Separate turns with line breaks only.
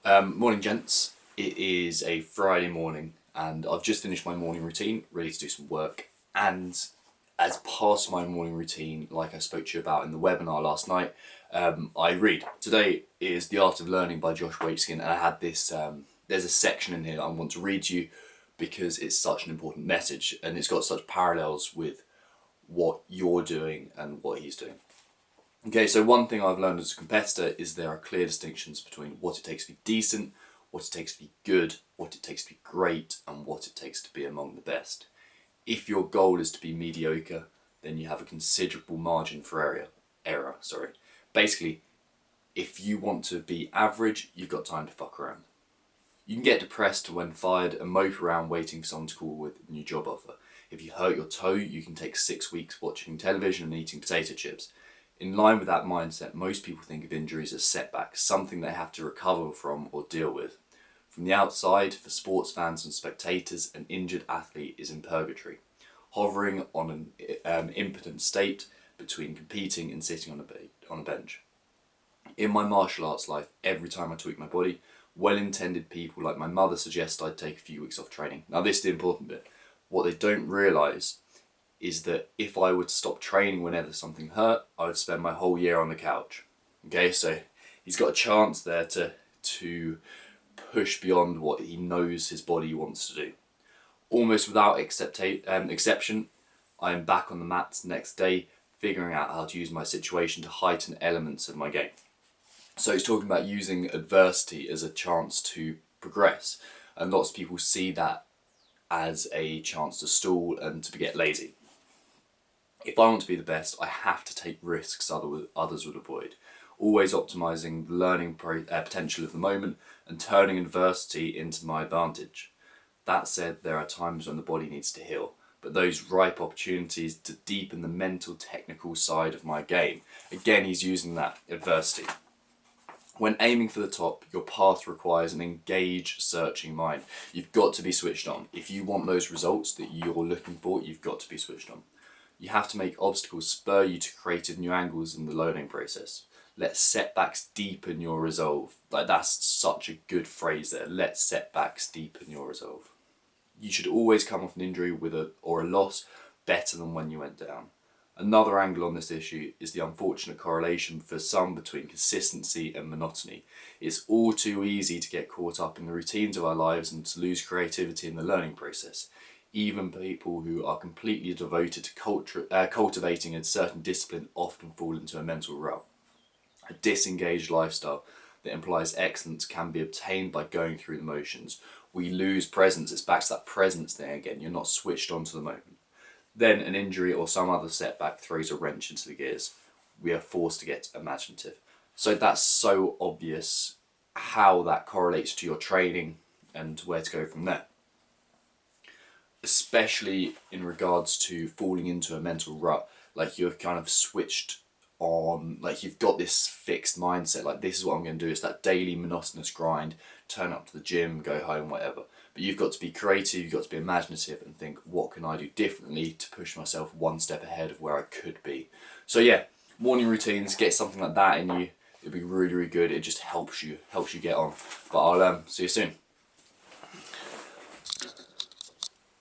Morning, gents. It is a Friday morning, and I've just finished my morning routine, ready to do some work. And as part of my morning routine, like I spoke to you about in the webinar last night, I read. Today is The Art of Learning by Josh Waitzkin, and I had this. There's a section in here that I want to read to you because it's such an important message, and it's got such parallels with what you're doing and what he's doing. Okay, so one thing I've learned as a competitor is there are clear distinctions between what it takes to be decent, what it takes to be good, what it takes to be great, and what it takes to be among the best. If your goal is to be mediocre, then you have a considerable margin for error. Basically, if you want to be average, you've got time to fuck around. You can get depressed when fired and mope around waiting for someone to call with a new job offer. If you hurt your toe, you can take 6 weeks watching television and eating potato chips. In line with that mindset, most people think of injuries as setbacks, something they have to recover from or deal with. From the outside, for sports fans and spectators, an injured athlete is in purgatory, hovering on an impotent state between competing and sitting on a bench. In my martial arts life, every time I tweak my body, well-intended people like my mother suggest I'd take a few weeks off training. Now this is the important bit. What they don't realise is that if I would stop training whenever something hurt, I would spend my whole year on the couch. Okay, so he's got a chance there to push beyond what he knows his body wants to do. Almost without exception, I am back on the mats the next day, figuring out how to use my situation to heighten elements of my game. So he's talking about using adversity as a chance to progress, and lots of people see that as a chance to stall and to get lazy. If I want to be the best, I have to take risks others would avoid, always optimising the learning potential of the moment and turning adversity into my advantage. That said, there are times when the body needs to heal, but those ripe opportunities to deepen the mental, technical side of my game. Again, he's using that adversity. When aiming for the top, your path requires an engaged, searching mind. You've got to be switched on. If you want those results that you're looking for, you've got to be switched on. You have to make obstacles spur you to creative new angles in the learning process. Let setbacks deepen your resolve. Like, that's such a good phrase there. Let setbacks deepen your resolve. You should always come off an injury or a loss better than when you went down. Another angle on this issue is the unfortunate correlation for some between consistency and monotony. It's all too easy to get caught up in the routines of our lives and to lose creativity in the learning process. Even people who are completely devoted to cultivating a certain discipline often fall into a mental rut. A disengaged lifestyle that implies excellence can be obtained by going through the motions. We lose presence. It's back to that presence thing again. You're not switched on to the moment. Then an injury or some other setback throws a wrench into the gears. We are forced to get imaginative. So that's so obvious how that correlates to your training and where to go from there. Especially in regards to falling into a mental rut, like you're kind of switched on, like you've got this fixed mindset, like this is what I'm going to do. It's that daily monotonous grind, turn up to the gym, go home, whatever. But you've got to be creative, you've got to be imaginative and think, what can I do differently to push myself one step ahead of where I could be? So yeah, morning routines, get something like that in you. It'll be really, really good. It just helps you get on. But I'll see you soon.